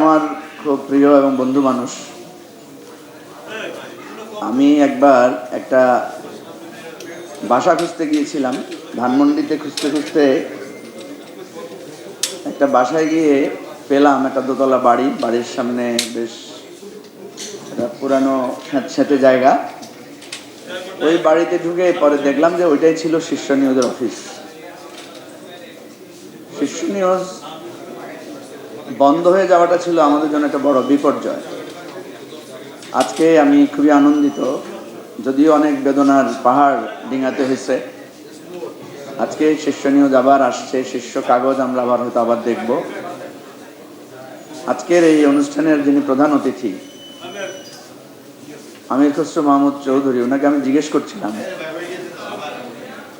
আমার খুব প্রিয় এবং বন্ধু মানুষ। আমি একবার একটা বাসা খুঁজতে গিয়েছিলাম, ধানমন্ডিতে খুঁজতে খুঁজতে একটা বাসায় গিয়ে পেলাম একটা দোতলা বাড়ি। বাড়ির সামনে বেশ একটা পুরানো স্যাঁতস্যাঁতে জায়গা। ওই বাড়িতে ঢুকে পরে দেখলাম যে ওইটাই ছিল শীর্ষ নিউজের অফিস। শীর্ষ নিউজ বন্ধ হয়ে যাওয়াটা ছিল আমাদের জন্য একটা বড় বিপর্যয়। আজকে আমি খুবই আনন্দিত, যদিও অনেক বেদনার পাহাড় ডিঙাতে হয়েছে। আজকে শীর্ষ নিউজ আবার আসছে, শীর্ষ কাগজ আমরা আবার দেখব। আজকের এই অনুষ্ঠানের যিনি প্রধান অতিথি আমির খসরু মাহমুদ চৌধুরী, ওনাকে আমি জিজ্ঞেস করছিলাম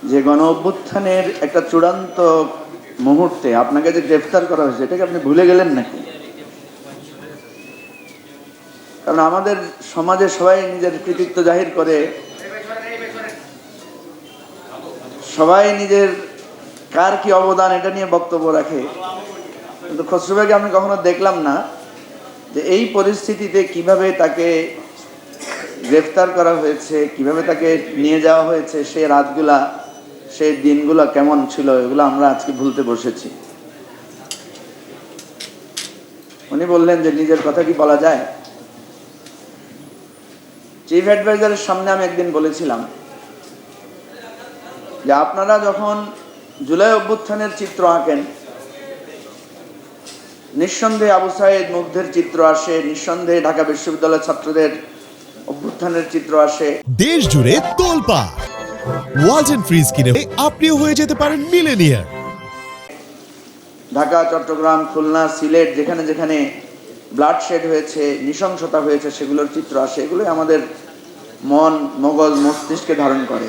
যে গণ অভ্যুত্থানের একটা চূড়ান্ত মুহূর্তে আপনাকে যে গ্রেফতার করা হয়েছে, এটাকে আপনি ভুলে গেলেন নাকি? কারণ আমাদের সমাজে সবাই নিজের কৃতিত্ব জাহির করে, সবাই নিজের কার কি অবদান এটা নিয়ে বক্তব্য রাখে, কিন্তু খসরু ভাইকে আমি কখনো দেখলাম না যে এই পরিস্থিতিতে কিভাবে তাকে গ্রেফতার করা হয়েছে, কিভাবে তাকে নিয়ে যাওয়া হয়েছে, সেই রাতগুলা, সেই দিনগুলো কেমন ছিল, এগুলো আমরা আজকে ভুলতে বসেছি। উনি বললেন যে নিজের কথা কি বলা যায়? চিফ অ্যাডভাইজারের সামনে আমি একদিন বলেছিলাম যে আপনারা যখন জুলাই অভ্যুত্থানের চিত্র আঁকেন, নিঃসন্দেহে আবু সাঈদ মুগ্ধের চিত্র আসে, নিঃসন্দেহে ঢাকা বিশ্ববিদ্যালয়ের ছাত্রদের অভ্যুত্থানের চিত্র আসে। দেশ জুড়ে তোলপাড় ওয়ালটন ফ্রিজ কিনে আপনিও হয়ে যেতে পারেন মিলেনিয়ার। ঢাকা, চট্টগ্রাম, খুলনা, সিলেট, যেখানে যেখানে ব্লাডশেড হয়েছে, নৃশংসতা হয়েছে, সেগুলোর চিত্র আসে। এগুলোই আমাদের মন, মগজ, মস্তিষ্কে ধারণ করে।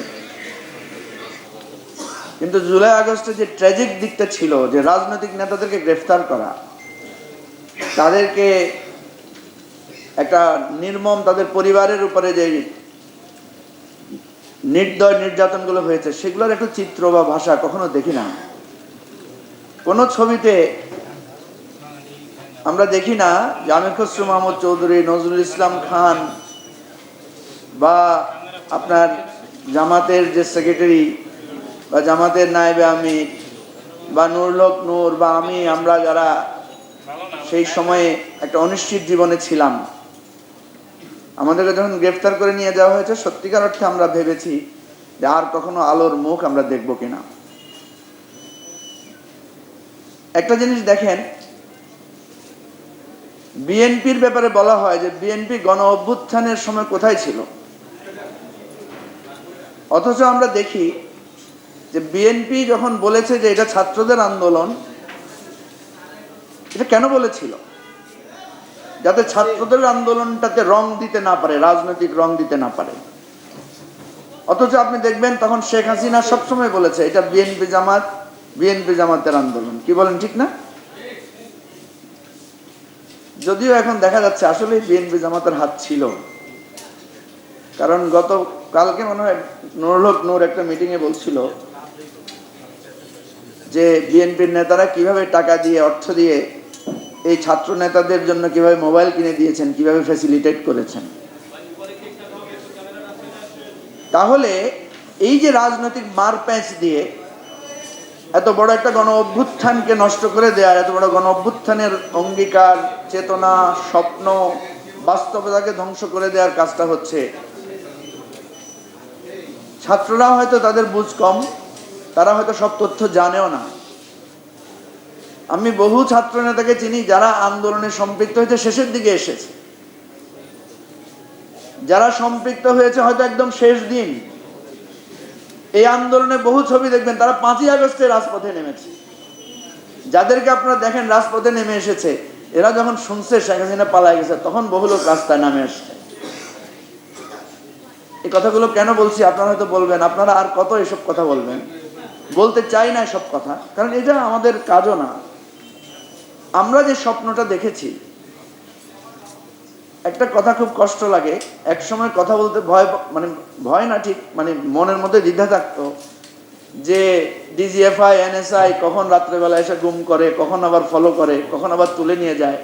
কিন্তু জুলাই আগস্টে যে ট্র্যাজিক দিকটা ছিল, যে রাজনৈতিক নেতাদেরকে গ্রেফতার করা, তাদেরকে একটা নির্মম, তাদের পরিবারের উপরে যে নির্দয় নির্যাতনগুলো হয়েছে, সেগুলোর একটা চিত্র বা ভাষা কখনো দেখি না। কোনো ছবিতে আমরা দেখি না যে আমির খসরু মাহমুদ চৌধুরী, নজরুল ইসলাম খান বা আপনার জামাতের যে সেক্রেটারি বা জামাতের নায়েবে আমির বা নুরুল হক নূর বা আমরা যারা সেই সময়ে একটা অনিশ্চিত জীবনে ছিলাম, আমাদেরকে যখন গ্রেফতার করে নিয়ে যাওয়া হয়েছে, সত্যিকার অর্থে আমরা ভেবেছি যে আর কখনো আলোর মুখ আমরা দেখব কিনা। একটা জিনিস দেখেন, বিএনপির ব্যাপারে বলা হয় যে বিএনপি গণ অভ্যুত্থানের সময় কোথায় ছিল, অথচ আমরা দেখি যে বিএনপি যখন বলেছে যে এটা ছাত্রদের আন্দোলন, এটা কেন বলেছিল? যাতে ছাত্রদের আন্দোলনটাতে রং দিতে না পারে, রাজনৈতিক রং দিতে না পারে। অথচ আপনি দেখবেন তখন শেখ হাসিনা সবসময় বলেছে এটা বিএনপি জামাতের আন্দোলন। কি বলেন, ঠিক না? যদিও এখন দেখা যাচ্ছে আসলে বিএনপি জামাতের হাত ছিল, কারণ কালকে মনে হয় নুরুল হক নূর একটা মিটিংয়ে বলছিল যে বিএনপির নেতারা কিভাবে টাকা দিয়ে, অর্থ দিয়ে এই ছাত্র নেতাদের জন্য কিভাবে মোবাইল কিনে দিয়েছেন, কিভাবে ফ্যাসিলিটেট করেছেন। তাহলে এই যে রাজনৈতিক মারপ্যাঁচ দিয়ে এত বড় একটা গণ অভ্যুত্থানকে নষ্ট করে দেওয়ার, এত বড় গণ অভ্যুত্থানের অঙ্গীকার, চেতনা, স্বপ্ন, বাস্তবতাকে ধ্বংস করে দেওয়ার কাজটা হচ্ছে। ছাত্ররা হয়তো তাদের বুঝ কম, তারা হয়তো সব তথ্য জানেও না। আমি বহু ছাত্র নেতাকে চিনি যারা আন্দোলনে সম্পৃক্ত হয়েছে শেষের দিকে এসেছে, যারা সম্পৃক্ত হয়েছে হয়তো একদম শেষ দিন। এই আন্দোলনে বহু ছবি দেখবেন, তারা 5ই আগস্টে রাজপথে নেমেছে। যাদেরকে আপনারা দেখেন রাজপথে নেমে এসেছে, এরা যখন শুনছে শেখ হাসিনা পালায় গেছে, তখন বহু লোক রাস্তায় নামে আসছে। এই কথাগুলো কেন বলছি আপনারা হয়তো বলবেন, আপনারা আর কত এসব কথা বলবেন। বলতে চাই না এসব কথা, কারণ এটা আমাদের কাজও না। আমরা যে স্বপ্নটা দেখেছি, একটা কথা খুব কষ্ট লাগে, এক সময় কথা বলতে ভয় না ঠিক, মনের মধ্যে দ্বিধা থাকতো যে DGFI, NSI কখন রাত্রেবেলা এসে গুম করে, কখন আবার ফলো করে, কখন আবার তুলে নিয়ে যায়।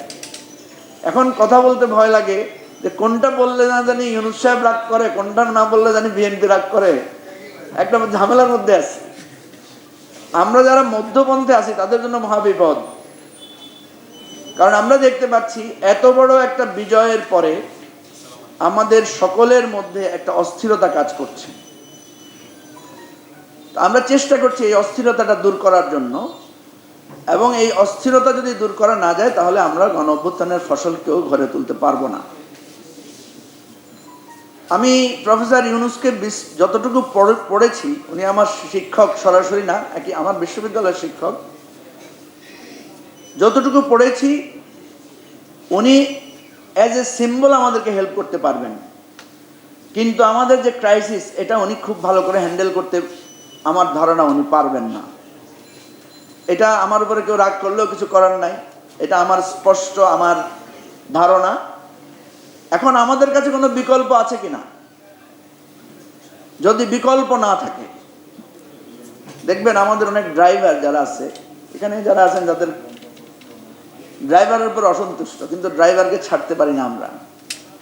এখন কথা বলতে ভয় লাগে যে কোনটা বললে না জানি ইউনূস সাহেব রাগ করে, কোনটা না বললে জানি বিএনপি রাগ করে, একটা ঝামেলার মধ্যে আছে। আমরা যারা মধ্যপন্থে আছি তাদের জন্য মহাবিপদ। কারণ আমরা দেখতে পাচ্ছি এত বড় একটা বিজয়ের পরে আমাদের সকলের মধ্যে একটা অস্থিরতা কাজ করছে। আমরা চেষ্টা করছি এই অস্থিরতাটা দূর করার জন্য, এবং এই অস্থিরতা যদি দূর করা না যায় তাহলে আমরা গণঅভ্যুত্থানের ফসলকেও ঘরে তুলতে পারবো না। আমি প্রফেসর ইউনূসকে যতটুকু পড়েছি, উনি আমার শিক্ষক, সরাসরি না, আমার বিশ্ববিদ্যালয়ের শিক্ষক, যতটুকু পড়েছি উনি অ্যাজ এ সিম্বল আমাদেরকে হেল্প করতে পারবেন, কিন্তু আমাদের যে ক্রাইসিস এটা উনি খুব ভালো করে হ্যান্ডেল করতে আমার ধারণা উনি পারবেন না। এটা আমার উপরে কেউ রাগ করলেও কিছু করার নাই, এটা আমার স্পষ্ট আমার ধারণা। এখন আমাদের কাছে কোনো বিকল্প আছে কিনা, যদি বিকল্প না থাকে, দেখবেন আমাদের অনেক ড্রাইভার যারা আছে এখানে, যারা আছেন যাদের ড্রাইভারের উপর অসন্তুষ্ট, কিন্তু ড্রাইভারকে ছাড়তে পারি না আমরা,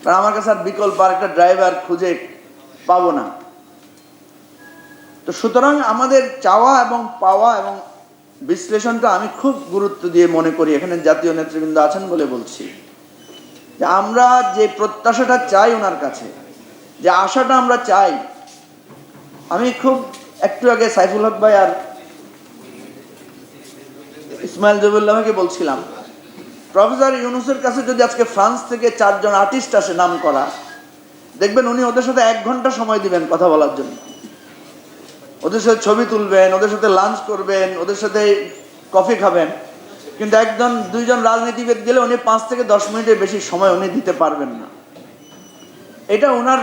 কারণ আমার কাছে আর বিকল্প আর একটা ড্রাইভার খুঁজে পাবো না। তো সুতরাং আমাদের চাওয়া এবং পাওয়া এবং বিশ্লেষণটা আমি খুব গুরুত্ব দিয়ে মনে করি, এখানে জাতীয় নেতৃবৃন্দ আছেন বলে বলছি, যে আমরা যে প্রত্যাশাটা চাই ওনার কাছে, যে আশাটা আমরা চাই। আমি খুব একটু আগে সাইফুল হক ভাই আর ইসমাইল জবিউল্লাহকে বলছিলাম, প্রফেসর ইউনূসের কাছে যদি আজকে ফ্রান্স থেকে 4 জন আর্টিস্ট আসে নাম করা, দেখবেন উনি ওদের সাথে 1 ঘন্টা সময় দিবেন কথা বলার জন্য, ওদের সাথে ছবি তুলবেন, ওদের সাথে লাঞ্চ করবেন, ওদের সাথে কফি খাবেন, কিন্তু 1-2 জন রাজনীতিবিদ গেলে উনি 5 থেকে 10 মিনিটের বেশি সময় উনি দিতে পারবেন না। এটা ওনার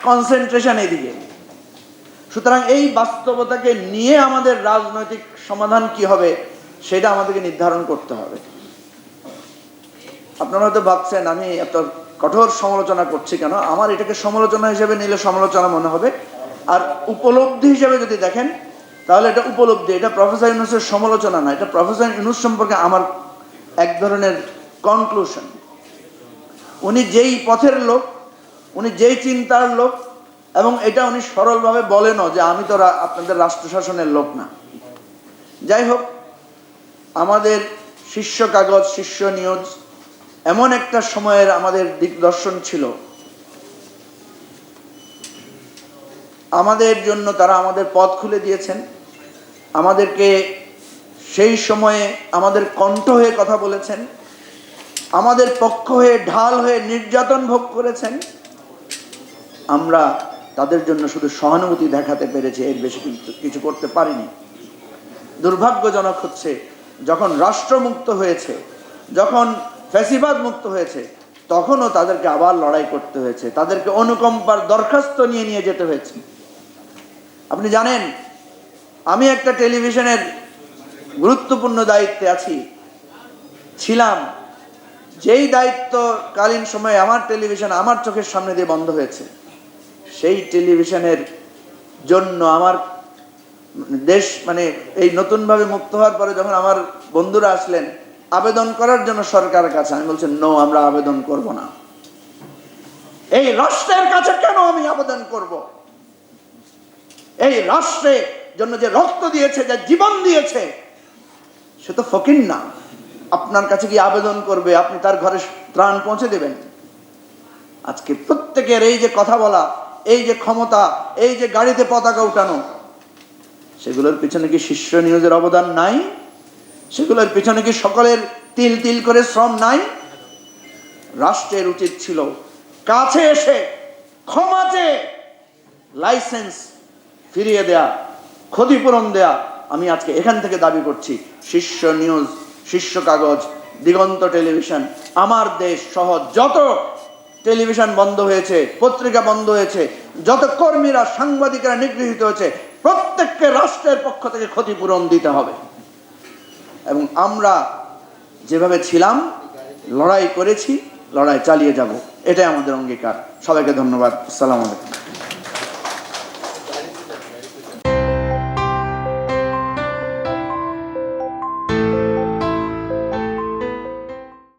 কনসেন্ট্রেশন এইদিকে। সুতরাং এই বাস্তবতাকে নিয়ে আমাদের রাজনৈতিক সমাধান কি হবে সেটা আমাদেরকে নির্ধারণ করতে হবে। আপনারা হয়তো ভাবছেন আমি এত কঠোর সমালোচনা করছি কেন, আমার এটাকে সমালোচনা হিসেবে নিলে সমালোচনা মনে হবে, আর উপলব্ধি হিসেবে যদি দেখেন তাহলে এটা উপলব্ধি, এটা প্রফেসর ইউনূসের সমালোচনা না, এটা প্রফেসর ইউনূস সম্পর্কে আমার এক ধরনের কনক্লুশন। উনি যেই পথের লোক, উনি যেই চিন্তার লোক, এবং এটা উনি সরলভাবে বলেনও যে আমি তো আপনাদের রাষ্ট্র শাসনের লোক না। যাই হোক, আমাদের শীর্ষ কাগজ, শীর্ষ নিউজ এমন একটা সময়ের আমাদের দিকদর্শন ছিল, আমাদের জন্য তারা আমাদের পথ খুলে দিয়েছেন, আমাদেরকে সেই সময়ে আমাদের কণ্ঠ হয়ে কথা বলেছেন, আমাদের পক্ষ হয়ে ঢাল হয়ে নির্যাতন ভোগ করেছেন। আমরা তাদের জন্য শুধু সহানুভূতি দেখাতে পেরেছি, এর বেশি কিছু করতে পারিনি। দুর্ভাগ্যজনক হচ্ছে যখন রাষ্ট্রমুক্ত হয়েছে, যখন ফ্যাসিবাদ মুক্ত হয়েছে, তখনও তাদেরকে আবার লড়াই করতে হয়েছে, তাদেরকে অনুকম্পার দরখাস্ত নিয়ে যেতে হয়েছে। আপনি জানেন, আমি একটা টেলিভিশনের গুরুত্বপূর্ণ দায়িত্বে ছিলাম, যেই দায়িত্বকালীন সময়ে আমার টেলিভিশন আমার চোখের সামনে দিয়ে বন্ধ হয়েছে। সেই টেলিভিশনের জন্য আমার দেশ এই নতুনভাবে মুক্ত হওয়ার পরে যখন আমার বন্ধুরা আসলেন আবেদন করার জন্য সরকারের কাছে, আমি বলছি নো, আমরা আবেদন করব না। এই রাষ্ট্রের কাছে কেন আমি আবেদন করব? এই রাষ্ট্রের জন্য যে রক্ত দিয়েছে, যে জীবন দিয়েছে, সে তো ফকির না। আপনার কাছে কি আবেদন করবে আপনি তার ঘরে ত্রাণ পৌঁছে দেবেন? আজকে প্রত্যেকের এই যে কথা বলা, এই যে ক্ষমতা, এই যে গাড়িতে পতাকা উঠানো, সেগুলোর পিছনে কি শীর্ষ নিউজের অবদান নাই? সেগুলোর পিছনে কি সকলের তিল তিল করে শ্রম নাই? রাষ্ট্রের উচিত ছিল কাছে এসে ক্ষমা চেয়ে লাইসেন্স ফিরিয়ে দেয়া, ক্ষতিপূরণ দেয়া। আমি আজকে এখান থেকে দাবি করছি, শীর্ষ নিউজ, শীর্ষ কাগজ, দিগন্ত টেলিভিশন, আমার দেশ সহ যত টেলিভিশন বন্ধ হয়েছে, পত্রিকা বন্ধ হয়েছে, যত কর্মীরা, সাংবাদিকরা নিগৃহীত হয়েছে, প্রত্যেককে রাষ্ট্রের পক্ষ থেকে ক্ষতিপূরণ দিতে হবে। এবং আমরা যেভাবে ছিলাম, লড়াই করেছি, লড়াই চালিয়ে যাব, এটাই আমাদের অঙ্গীকার। সবাইকে ধন্যবাদ। আসসালামু আলাইকুম।